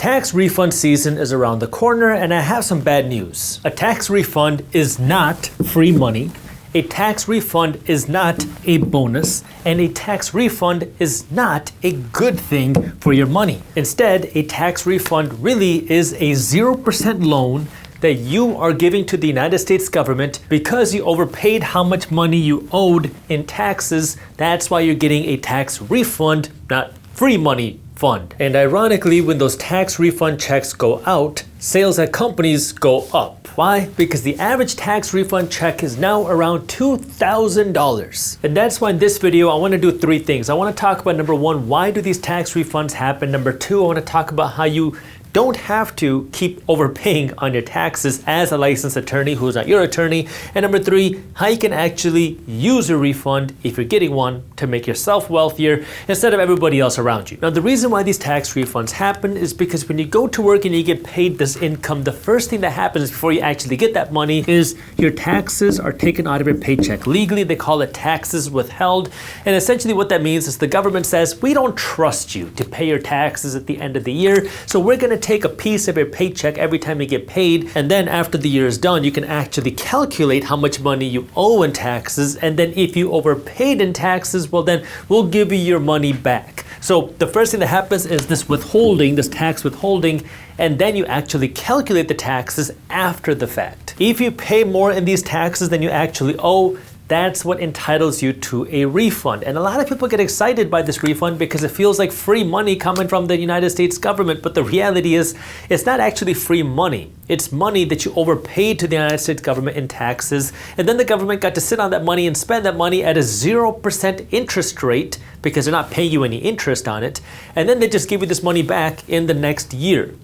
Tax refund season is around the corner, and I have some bad news. A tax refund is not free money. A tax refund is not a bonus, and a tax refund is not a good thing for your money. Instead, a tax refund really is a 0% loan that you are giving to the United States government because you overpaid how much money you owed in taxes. That's why you're getting a tax refund, not free money fund. And ironically, when those tax refund checks go out, sales at companies go up. Why? Because the average tax refund check is now around $2,000. And that's why in this video, I want to do three things. I want to talk about number one, why do these tax refunds happen? Number two, I want to talk about how you don't have to keep overpaying on your taxes as a licensed attorney who's not your attorney. And number three, how you can actually use a refund if you're getting one to make yourself wealthier instead of everybody else around you. Now, the reason why these tax refunds happen is because when you go to work and you get paid this income, the first thing that happens before you actually get that money is your taxes are taken out of your paycheck. Legally, they call it taxes withheld. And essentially what that means is the government says, we don't trust you to pay your taxes at the end of the year, so we're going to take a piece of your paycheck every time you get paid, and then after the year is done, you can actually calculate how much money you owe in taxes, and then if you overpaid in taxes, well then we'll give you your money back. So the first thing that happens is this withholding, this tax withholding, and then you actually calculate the taxes after the fact. If you pay more in these taxes than you actually owe, that's what entitles you to a refund. And a lot of people get excited by this refund because it feels like free money coming from the United States government. But the reality is, it's not actually free money. It's money that you overpaid to the United States government in taxes. And then the government got to sit on that money and spend that money at a 0% interest rate because they're not paying you any interest on it. And then they just give you this money back in the next year.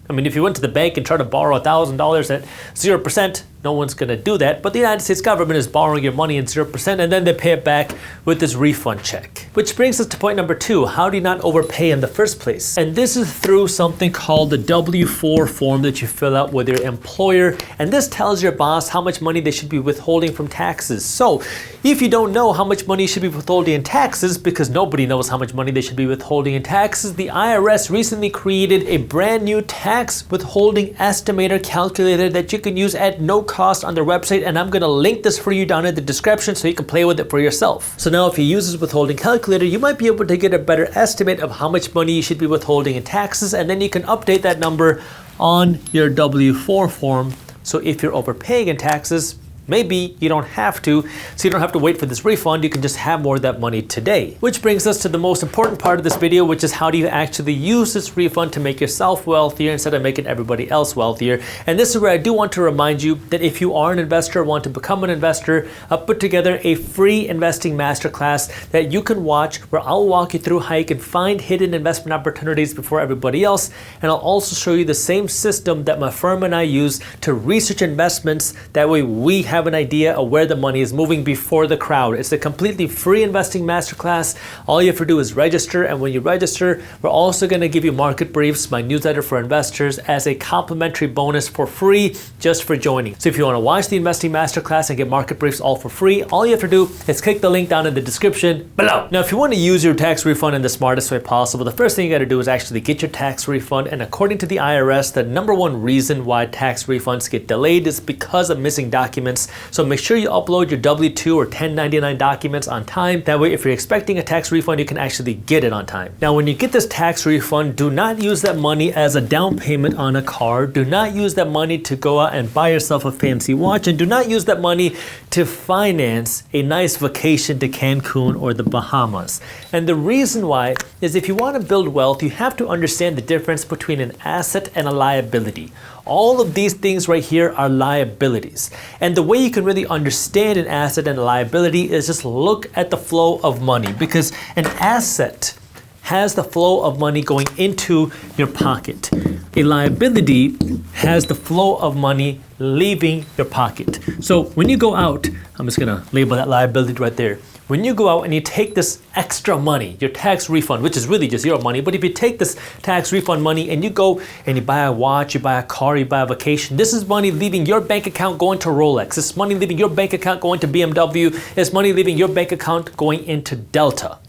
I mean, if you went to the bank and tried to borrow $1,000 at 0%, no one's going to do that. But the United States government is borrowing your money at 0%, and then they pay it back with this refund check. Which brings us to point number two. How do you not overpay in the first place? And this is through something called the W-4 form that you fill out with your employer. And this tells your boss how much money they should be withholding from taxes. So if you don't know how much money you should be withholding in taxes, because nobody knows how much money they should be withholding in taxes, the IRS recently created a brand new tax withholding estimator calculator that you can use at no cost on their website, and I'm going to link this for you down in the description so you can play with it for yourself. So now if you use this withholding calculator, you might be able to get a better estimate of how much money you should be withholding in taxes, and then you can update that number on your W-4 form. So if you're overpaying in taxes, maybe you don't have to, so you don't have to wait for this refund. You can just have more of that money today. Which brings us to the most important part of this video, which is how do you actually use this refund to make yourself wealthier instead of making everybody else wealthier. And this is where I do want to remind you that if you are an investor, want to become an investor, I've put together a free investing masterclass that you can watch, where I'll walk you through how you can find hidden investment opportunities before everybody else. And I'll also show you the same system that my firm and I use to research investments. That way we have an idea of where the money is moving before the crowd. It's a completely free investing masterclass. All you have to do is register, and when you register, we're also going to give you market briefs, my newsletter for investors, as a complimentary bonus for free just for joining. So if you want to watch the investing masterclass and get market briefs all for free, all you have to do is click the link down in the description below. Now, if you want to use your tax refund in the smartest way possible, the first thing you got to do is actually get your tax refund. And according to the IRS, the number one reason why tax refunds get delayed is because of missing documents. So make sure you upload your W-2 or 1099 documents on time. That way, if you're expecting a tax refund, you can actually get it on time. Now, when you get this tax refund, do not use that money as a down payment on a car. Do not use that money to go out and buy yourself a fancy watch. And do not use that money to finance a nice vacation to Cancun or the Bahamas. And the reason why is if you want to build wealth, you have to understand the difference between an asset and a liability. All of these things right here are liabilities. And the way you can really understand an asset and a liability is just look at the flow of money, because an asset has the flow of money going into your pocket. A liability has the flow of money leaving your pocket. So when you go out, I'm just gonna label that liability right there. When you go out and you take this extra money, your tax refund, which is really just your money, but if you take this tax refund money and you go and you buy a watch, you buy a car, you buy a vacation, this is money leaving your bank account going to Rolex. This is money leaving your bank account going to BMW. It's money leaving your bank account going into Delta.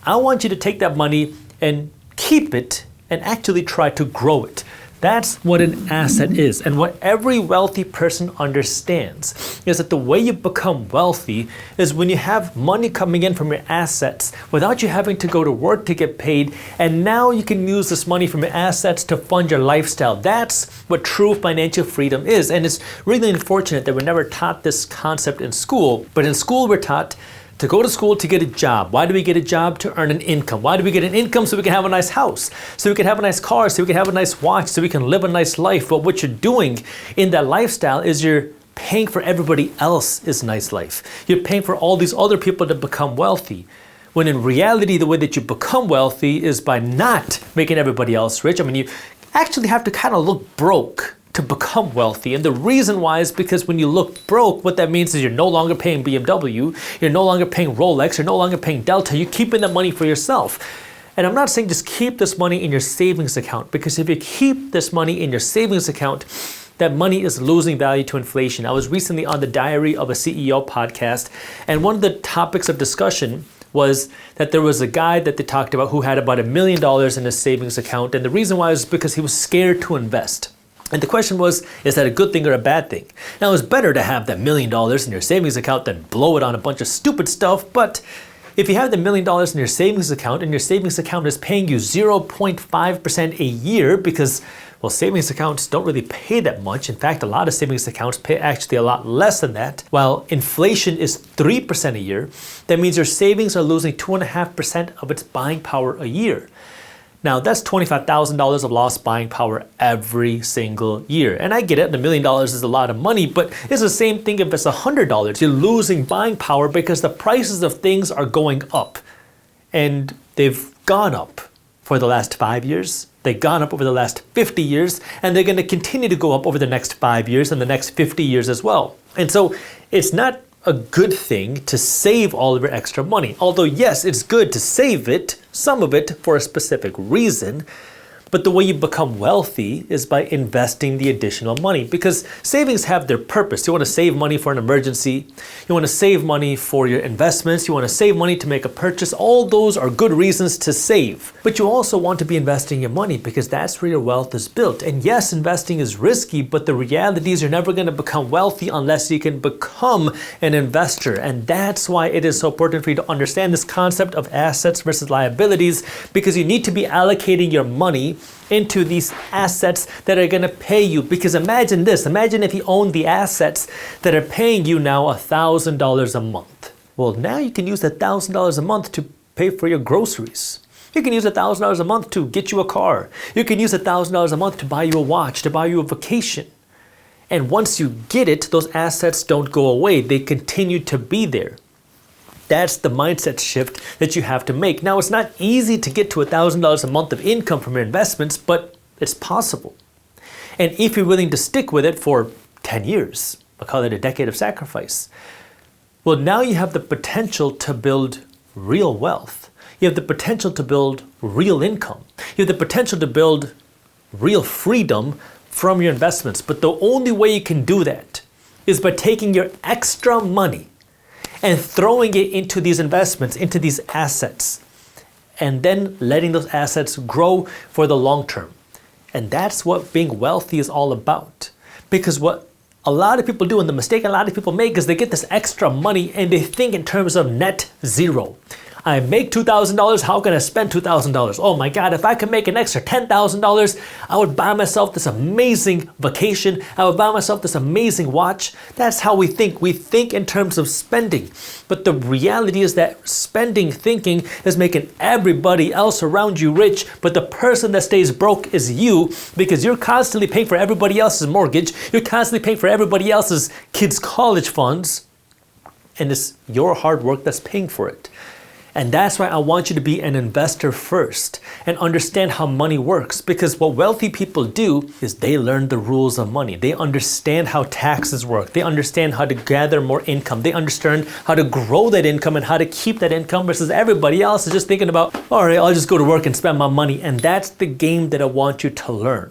I want you to take that money and keep it and actually try to grow it. That's what an asset is. And what every wealthy person understands is that the way you become wealthy is when you have money coming in from your assets without you having to go to work to get paid. And now you can use this money from your assets to fund your lifestyle. That's what true financial freedom is. And it's really unfortunate that we're never taught this concept in school. But in school, we're taught to go to school to get a job. Why do we get a job? To earn an income. Why do we get an income? So we can have a nice house, so we can have a nice car, so we can have a nice watch, so we can live a nice life. But what you're doing in that lifestyle is you're paying for everybody else's nice life. You're paying for all these other people to become wealthy. When in reality, the way that you become wealthy is by not making everybody else rich. I mean, you actually have to kind of look broke to become wealthy. And the reason why is because when you look broke, what that means is you're no longer paying BMW, you're no longer paying Rolex, you're no longer paying Delta, you're keeping the money for yourself. And I'm not saying just keep this money in your savings account, because if you keep this money in your savings account, that money is losing value to inflation. I was recently on the Diary of a CEO podcast, and one of the topics of discussion was that there was a guy that they talked about who had about $1 million in his savings account, and the reason why was because he was scared to invest. And the question was, is that a good thing or a bad thing? Now, it's better to have that $1 million in your savings account than blow it on a bunch of stupid stuff. But if you have the $1 million in your savings account and your savings account is paying you 0.5% a year because, well, savings accounts don't really pay that much. In fact, a lot of savings accounts pay actually a lot less than that. While inflation is 3% a year, that means your savings are losing 2.5% of its buying power a year. Now, that's $25,000 of lost buying power every single year. And I get it, $1 million is a lot of money, but it's the same thing if it's $100. You're losing buying power because the prices of things are going up. And they've gone up for the last 5 years. They've gone up over the last 50 years, and they're going to continue to go up over the next 5 years and the next 50 years as well. And so it's not a good thing to save all of your extra money. Although, yes, it's good to save it, some of it, for a specific reason. But the way you become wealthy is by investing the additional money, because savings have their purpose. You want to save money for an emergency. You want to save money for your investments. You want to save money to make a purchase. All those are good reasons to save. But you also want to be investing your money because that's where your wealth is built. And yes, investing is risky, but the reality is you're never going to become wealthy unless you can become an investor. And that's why it is so important for you to understand this concept of assets versus liabilities, because you need to be allocating your money into these assets that are going to pay you. Because imagine this, imagine if you own the assets that are paying you now $1,000 a month. Well, now you can use that $1,000 a month to pay for your groceries. You can use $1,000 a month to get you a car. You can use $1,000 a month to buy you a watch, to buy you a vacation. And once you get it, those assets don't go away. They continue to be there. That's the mindset shift that you have to make. Now, it's not easy to get to $1,000 a month of income from your investments, but it's possible. And if you're willing to stick with it for 10 years, I'll call it a decade of sacrifice, well, now you have the potential to build real wealth. You have the potential to build real income. You have the potential to build real freedom from your investments. But the only way you can do that is by taking your extra money and throwing it into these investments, into these assets, and then letting those assets grow for the long term. And that's what being wealthy is all about. Because what a lot of people do, and the mistake a lot of people make, is they get this extra money and they think in terms of net zero. I make $2,000, how can I spend $2,000? Oh my God, if I could make an extra $10,000, I would buy myself this amazing vacation. I would buy myself this amazing watch. That's how we think. We think in terms of spending. But the reality is that spending thinking is making everybody else around you rich, but the person that stays broke is you, because you're constantly paying for everybody else's mortgage. You're constantly paying for everybody else's kids' college funds, and it's your hard work that's paying for it. And that's why I want you to be an investor first and understand how money works. Because what wealthy people do is they learn the rules of money. They understand how taxes work. They understand how to gather more income. They understand how to grow that income and how to keep that income, versus everybody else is just thinking about, all right, I'll just go to work and spend my money. And that's the game that I want you to learn.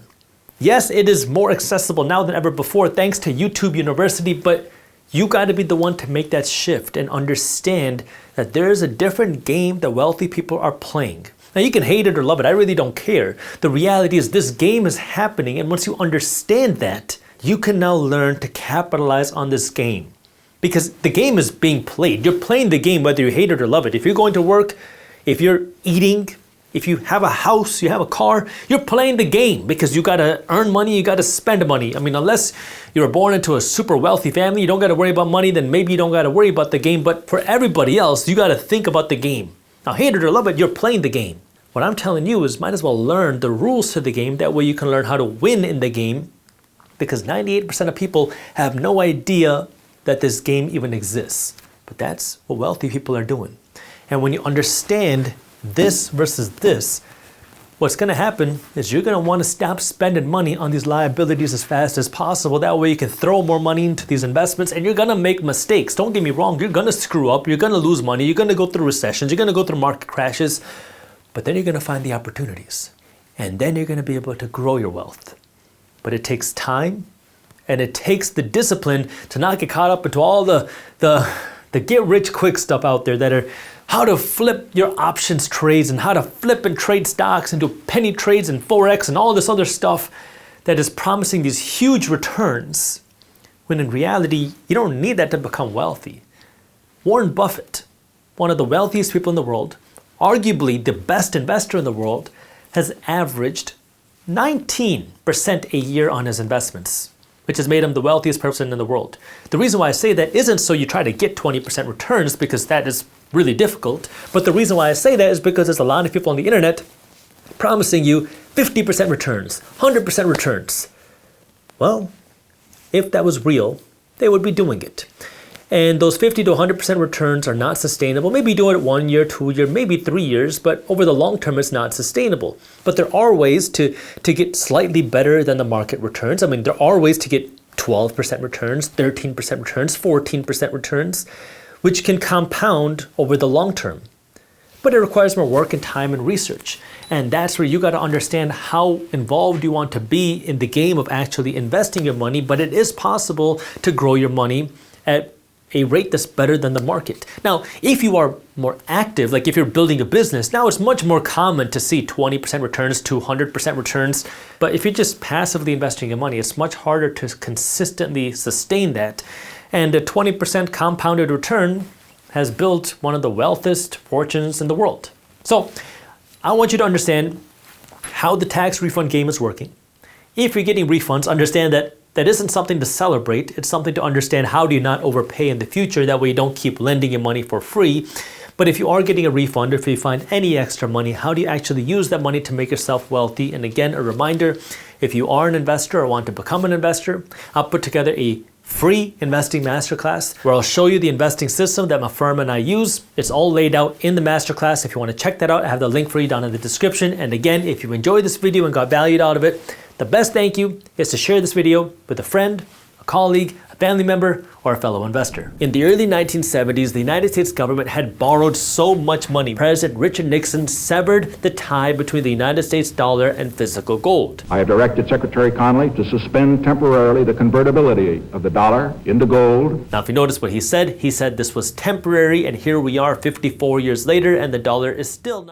Yes, it is more accessible now than ever before thanks to YouTube University, but you got to be the one to make that shift and understand that there is a different game that wealthy people are playing. Now you can hate it or love it, I really don't care. The reality is this game is happening, and once you understand that, you can now learn to capitalize on this game. Because the game is being played. You're playing the game whether you hate it or love it. If you're going to work, if you're eating, if you have a house, you have a car, you're playing the game because you gotta earn money, you gotta spend money. I mean, unless you were born into a super wealthy family, you don't gotta worry about money, then maybe you don't gotta worry about the game. But for everybody else, you gotta think about the game. Now, hate it or love it, you're playing the game. What I'm telling you is might as well learn the rules to the game. That way you can learn how to win in the game, because 98% of people have no idea that this game even exists. But that's what wealthy people are doing. And when you understand this versus this, what's going to happen is you're going to want to stop spending money on these liabilities as fast as possible. That way you can throw more money into these investments, and you're going to make mistakes. Don't get me wrong, you're going to screw up, you're going to lose money, you're going to go through recessions, you're going to go through market crashes, but then you're going to find the opportunities, and then you're going to be able to grow your wealth. But it takes time, and it takes the discipline to not get caught up into all the get rich quick stuff out there that are how to flip your options trades and how to flip and trade stocks into penny trades and Forex and all this other stuff that is promising these huge returns, when in reality, you don't need that to become wealthy. Warren Buffett, one of the wealthiest people in the world, arguably the best investor in the world, has averaged 19% a year on his investments, which has made him the wealthiest person in the world. The reason why I say that isn't so you try to get 20% returns, because that is really difficult. But the reason why I say that is because there's a lot of people on the internet promising you 50% returns, 100% returns. Well, if that was real, they would be doing it. And those 50 to 100% returns are not sustainable. Maybe you do it 1 year, 2 years, maybe 3 years, but over the long term, it's not sustainable. But there are ways to get slightly better than the market returns. I mean, there are ways to get 12% returns, 13% returns, 14% returns, which can compound over the long term. But it requires more work and time and research. And that's where you got to understand how involved you want to be in the game of actually investing your money. But it is possible to grow your money at a rate that's better than the market. Now, if you are more active, like if you're building a business, now it's much more common to see 20% returns, 200% returns. But if you're just passively investing your money, it's much harder to consistently sustain that. And a 20% compounded return has built one of the wealthiest fortunes in the world. So I want you to understand how the tax refund game is working. If you're getting refunds, understand that that isn't something to celebrate. It's something to understand how do you not overpay in the future. That way you don't keep lending your money for free. But if you are getting a refund, or if you find any extra money, how do you actually use that money to make yourself wealthy? And again, a reminder, if you are an investor or want to become an investor, I'll put together a free investing masterclass where I'll show you the investing system that my firm and I use. It's all laid out in the masterclass. If you want to check that out, I have the link for you down in the description. And again, if you enjoyed this video and got value out of it, the best thank you is to share this video with a friend, a colleague, a family member, or a fellow investor. In the early 1970s, the United States government had borrowed so much money. President Richard Nixon severed the tie between the United States dollar and physical gold. I have directed Secretary Connally to suspend temporarily the convertibility of the dollar into gold. Now, if you notice what he said this was temporary, and here we are 54 years later, and the dollar is still not